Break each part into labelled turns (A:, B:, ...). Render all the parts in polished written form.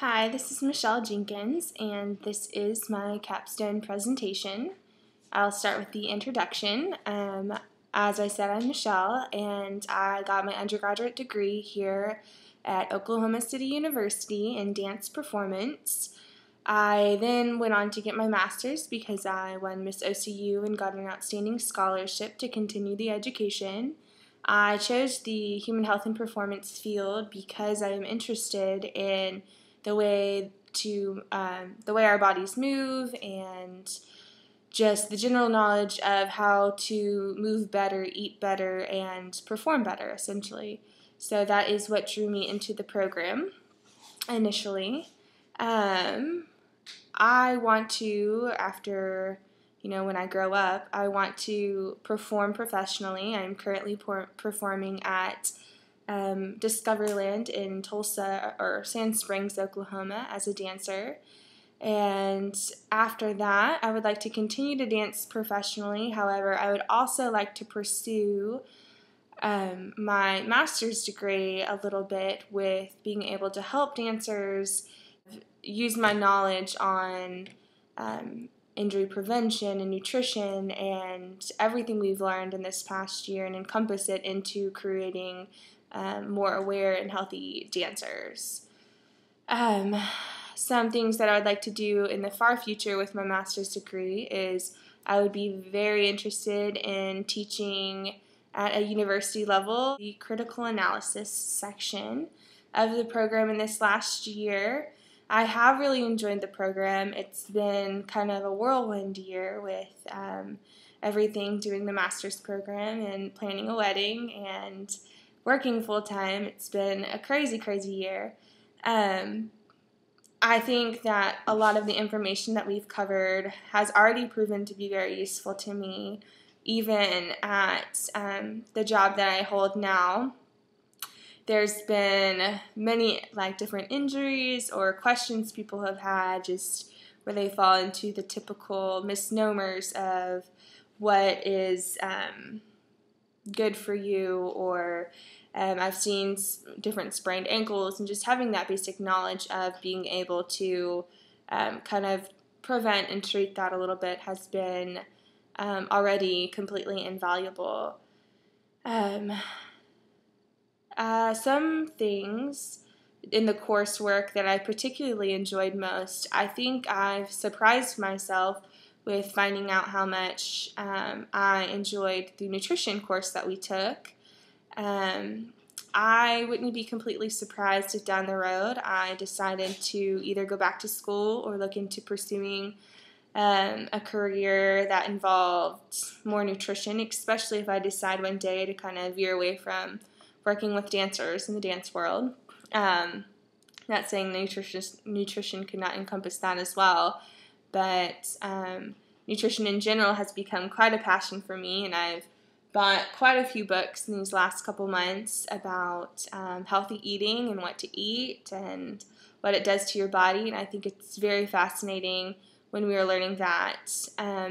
A: Hi, this is Michelle Jenkins, and this is my capstone presentation. I'll start with the introduction. As I said, I'm Michelle, and I got my undergraduate degree here at Oklahoma City University in dance performance. I then went on to get my master's because I won Miss OCU and got an outstanding scholarship to continue the education. I chose the human health and performance field because I am interested in the way our bodies move and just the general knowledge of how to move better, eat better, and perform better, essentially. So that is what drew me into the program initially. I want to, when I grow up, I want to perform professionally. I'm currently performing at Discoveryland in Tulsa or Sand Springs, Oklahoma as a dancer. And after that, I would like to continue to dance professionally. However, I would also like to pursue my master's degree a little bit with being able to help dancers use my knowledge on injury prevention and nutrition and everything we've learned in this past year and encompass it into creating more aware and healthy dancers. Some things that I would like to do in the far future with my master's degree is I would be very interested in teaching at a university level the critical analysis section of the program in this last year. I have really enjoyed the program. It's been kind of a whirlwind year with everything, doing the master's program and planning a wedding and working full-time. It's been a crazy, crazy year. I think that a lot of the information that we've covered has already proven to be very useful to me, even at the job that I hold now. There's been many different injuries or questions people have had just where they fall into the typical misnomers of what is good for you, or I've seen different sprained ankles, and just having that basic knowledge of being able to kind of prevent and treat that a little bit has been already completely invaluable. Some things in the coursework that I particularly enjoyed most, I think I've surprised myself with finding out how much I enjoyed the nutrition course that we took. I wouldn't be completely surprised if down the road I decided to either go back to school or look into pursuing a career that involved more nutrition, especially if I decide one day to kind of veer away from working with dancers in the dance world. Not saying nutrition could not encompass that as well, but nutrition in general has become quite a passion for me, and I've bought quite a few books in these last couple months about healthy eating and what to eat and what it does to your body, and I think it's very fascinating when we were learning that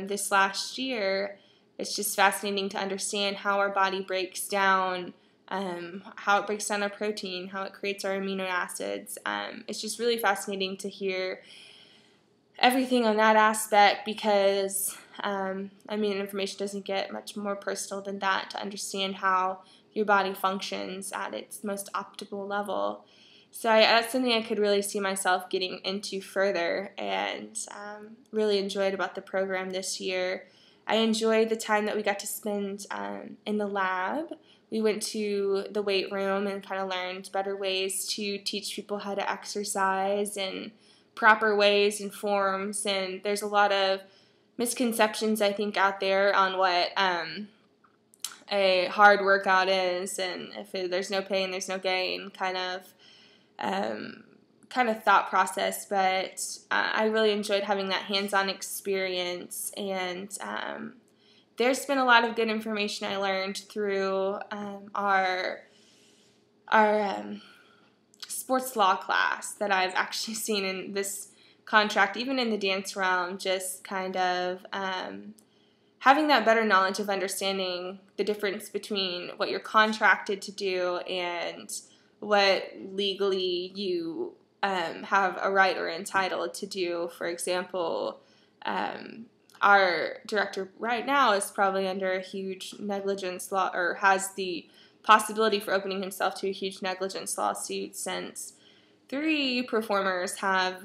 A: this last year. It's just fascinating to understand how our body breaks down, how it breaks down our protein, how it creates our amino acids. It's just really fascinating to hear everything on that aspect because, information doesn't get much more personal than that to understand how your body functions at its most optimal level. So that's something I could really see myself getting into further, and really enjoyed about the program this year. I enjoyed the time that we got to spend in the lab. We went to the weight room and kind of learned better ways to teach people how to exercise and proper ways and forms, and there's a lot of misconceptions I think out there on what a hard workout is, and if there's no pain there's no gain kind of thought process, but I really enjoyed having that hands-on experience, and there's been a lot of good information I learned through our sports law class that I've actually seen in this contract, even in the dance realm, just kind of having that better knowledge of understanding the difference between what you're contracted to do and what legally you have a right or entitled to do. For example, our director right now is probably under a huge negligence law, or has the possibility for opening himself to a huge negligence lawsuit, since 3 performers have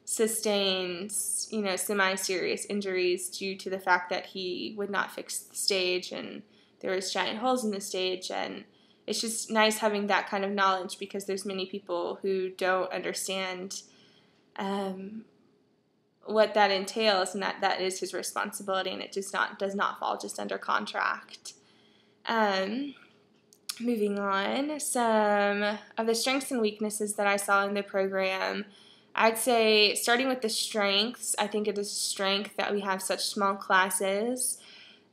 A: sustained, semi-serious injuries due to the fact that he would not fix the stage, and there was giant holes in the stage. And it's just nice having that kind of knowledge, because there's many people who don't understand what that entails, and that is his responsibility, and it does not fall just under contract. Moving on, some of the strengths and weaknesses that I saw in the program. I'd say, starting with the strengths, I think it is a strength that we have such small classes.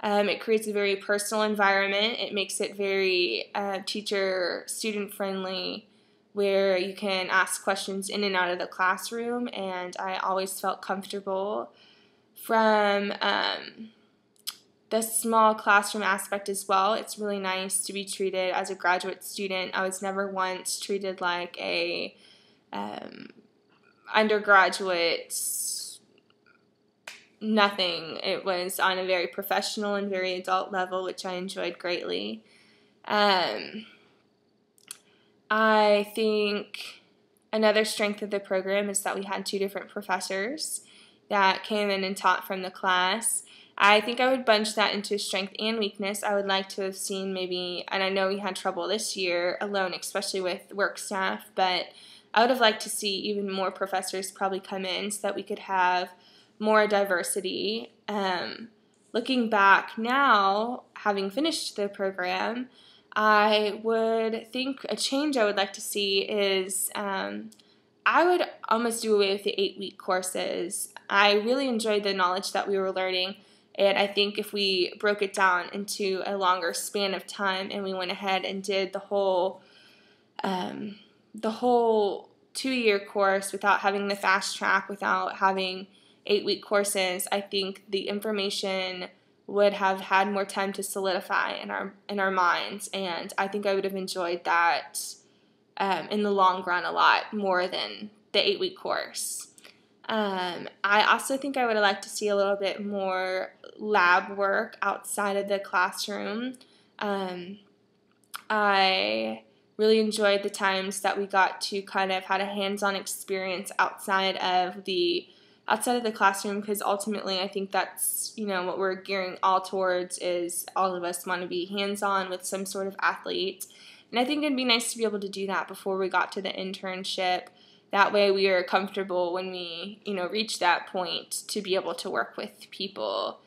A: It creates a very personal environment. It makes it very teacher-student friendly, where you can ask questions in and out of the classroom, and I always felt comfortable. From the small classroom aspect as well, it's really nice to be treated as a graduate student. I was never once treated like a undergraduate nothing. It was on a very professional and very adult level, which I enjoyed greatly. I think another strength of the program is that we had 2 different professors that came in and taught from the class. I think I would bunch that into strength and weakness. I would like to have seen maybe, and I know we had trouble this year alone, especially with work staff, but I would have liked to see even more professors probably come in so that we could have more diversity. Looking back now, having finished the program, I would think a change I would like to see is I would almost do away with the 8-week courses. I really enjoyed the knowledge that we were learning, and I think if we broke it down into a longer span of time and we went ahead and did the whole 2-year course without having the fast track, without having 8-week courses, I think the information would have had more time to solidify in our minds, and I think I would have enjoyed that in the long run a lot more than the 8-week course. I also think I would have liked to see a little bit more lab work outside of the classroom. I really enjoyed the times that we got to kind of had a hands-on experience outside of the classroom, because ultimately I think that's, what we're gearing all towards, is all of us want to be hands-on with some sort of athlete. And I think it'd be nice to be able to do that before we got to the internship. That way we are comfortable when we, reach that point to be able to work with people.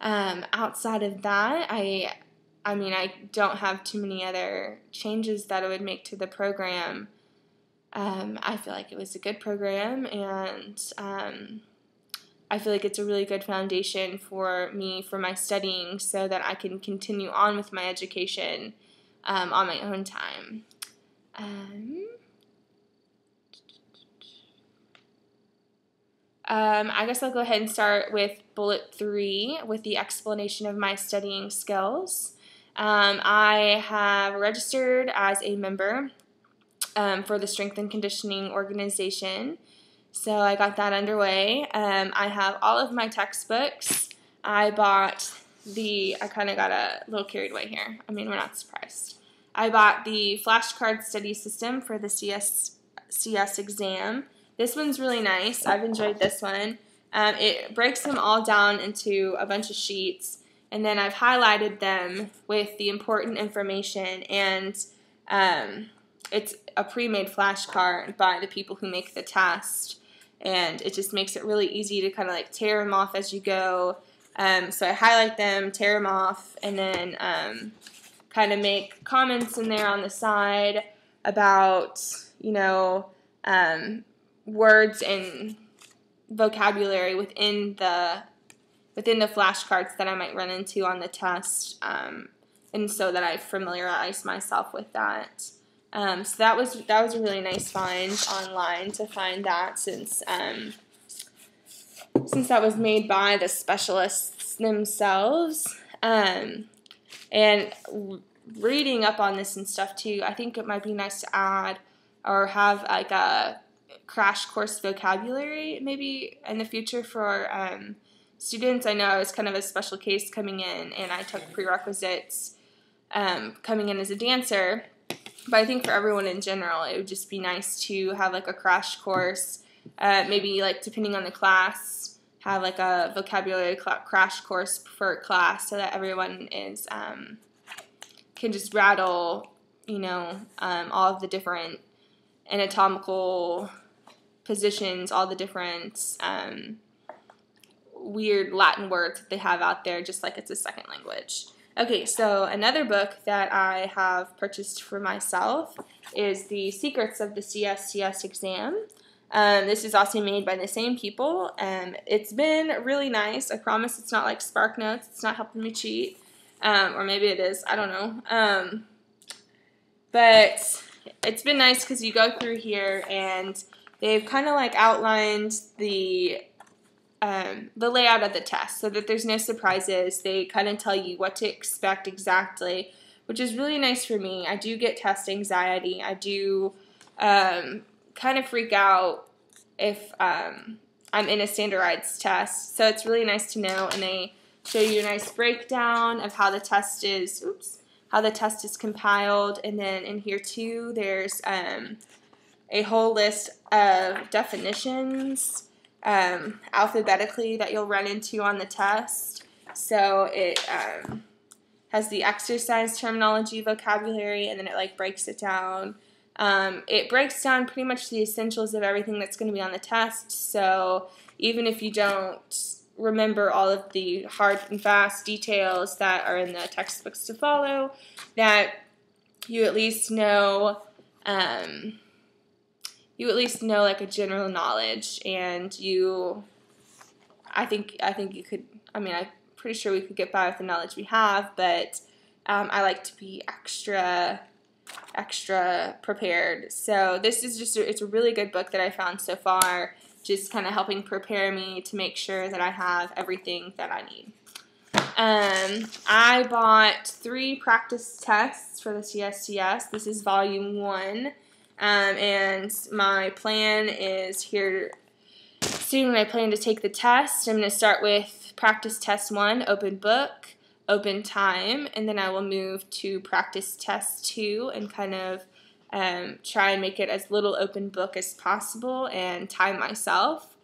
A: Outside of that, I don't have too many other changes that I would make to the program. I feel like it was a good program, and I feel like it's a really good foundation for me for my studying, so that I can continue on with my education on my own time. I guess I'll go ahead and start with bullet 3 with the explanation of my studying skills. I have registered as a member for the Strength and Conditioning Organization, so I got that underway. I have all of my textbooks. I kind of got a little carried away here. We're not surprised. I bought the flashcard study system for the CS exam. This one's really nice. I've enjoyed this one. It breaks them all down into a bunch of sheets, and then I've highlighted them with the important information, and it's a pre-made flashcard by the people who make the test, and it just makes it really easy to kind of like tear them off as you go. So I highlight them, tear them off, and then kind of make comments in there on the side about, words and vocabulary within the flashcards that I might run into on the test, and so that I familiarize myself with that. So that was a really nice find online to find that, since that was made by the specialists themselves. And reading up on this and stuff too, I think it might be nice to add or have like a crash course vocabulary maybe in the future for students. I know I was kind of a special case coming in, and I took prerequisites coming in as a dancer. But I think for everyone in general, it would just be nice to have like a crash course, maybe like depending on the class, have like a vocabulary crash course per class so that everyone is can just rattle, all of the different anatomical positions, all the different weird Latin words that they have out there, just like it's a second language. Okay, so another book that I have purchased for myself is The Secrets of the CSCS Exam. This is also made by the same people. It's been really nice. I promise it's not like SparkNotes. It's not helping me cheat. Or maybe it is. I don't know. But it's been nice because you go through here and they've kind of like outlined the layout of the test so that there's no surprises. They kind of tell you what to expect exactly, which is really nice for me. I do get test anxiety. I do kind of freak out if I'm in a standardized test. So it's really nice to know, and they show you a nice breakdown of how the test is, compiled. And then in here too, there's a whole list of definitions alphabetically that you'll run into on the test. So it has the exercise terminology, vocabulary, and then it like breaks it down. It breaks down pretty much the essentials of everything that's going to be on the test. So even if you don't remember all of the hard and fast details that are in the textbooks to follow, that you at least know like a general knowledge, and I think you could, I'm pretty sure we could get by with the knowledge we have, but I like to be extra prepared. So this is just, it's a really good book that I found so far, just kind of helping prepare me to make sure that I have everything that I need. I bought 3 practice tests for the CSCS. This is volume 1. And my plan is here soon when I plan to take the test. I'm going to start with practice test 1, open book, open time, and then I will move to practice test 2 and kind of try and make it as little open book as possible and time myself.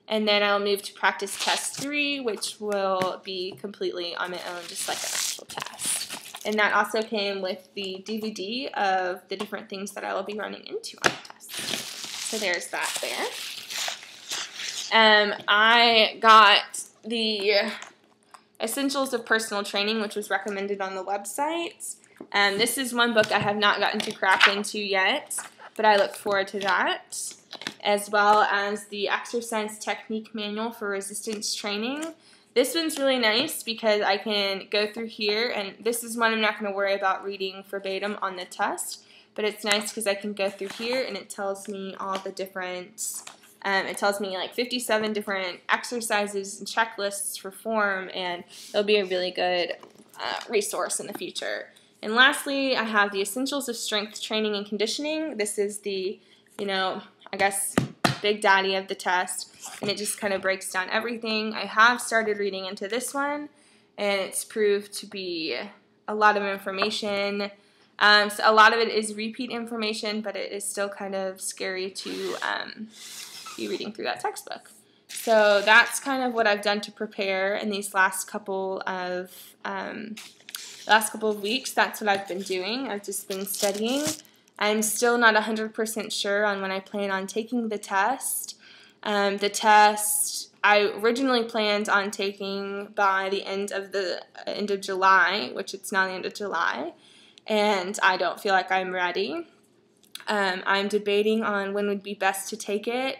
A: And then I'll move to practice test 3, which will be completely on my own, just like an actual test. And that also came with the DVD of the different things that I will be running into on the test. So there's that there. I got the Essentials of Personal Training, which was recommended on the website. This is one book I have not gotten to crack into yet, but I look forward to that, as well as the Exercise Technique Manual for Resistance Training. This one's really nice because I can go through here, and this is one I'm not going to worry about reading verbatim on the test, but it's nice because I can go through here and it tells me all the different, it tells me like 57 different exercises and checklists for form, and it'll be a really good resource in the future. And lastly, I have the Essentials of Strength Training and Conditioning. This is the, I guess, big daddy of the test, and it just kind of breaks down everything. I have started reading into this one, and it's proved to be a lot of information. So a lot of it is repeat information, but it is still kind of scary to be reading through that textbook. So that's kind of what I've done to prepare in these last couple of weeks. That's what I've been doing. I've just been studying. I'm still not 100% sure on when I plan on taking the test. The test I originally planned on taking by the end of July, which it's now the end of July, and I don't feel like I'm ready. I'm debating on when would be best to take it,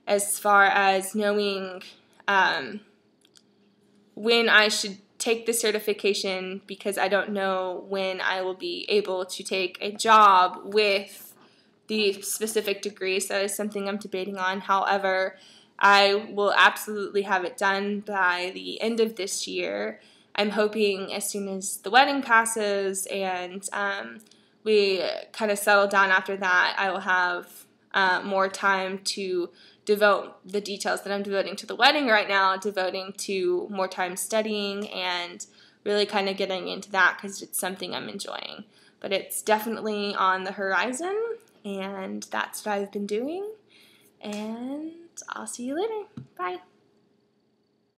A: as far as knowing when I should take the certification, because I don't know when I will be able to take a job with the specific degree. So that is something I'm debating on. However, I will absolutely have it done by the end of this year. I'm hoping as soon as the wedding passes and we kind of settle down after that, I will have more time to devote the details that I'm devoting to the wedding right now, devoting to more time studying and really kind of getting into that because it's something I'm enjoying. But it's definitely on the horizon, and that's what I've been doing. And I'll see you later. Bye.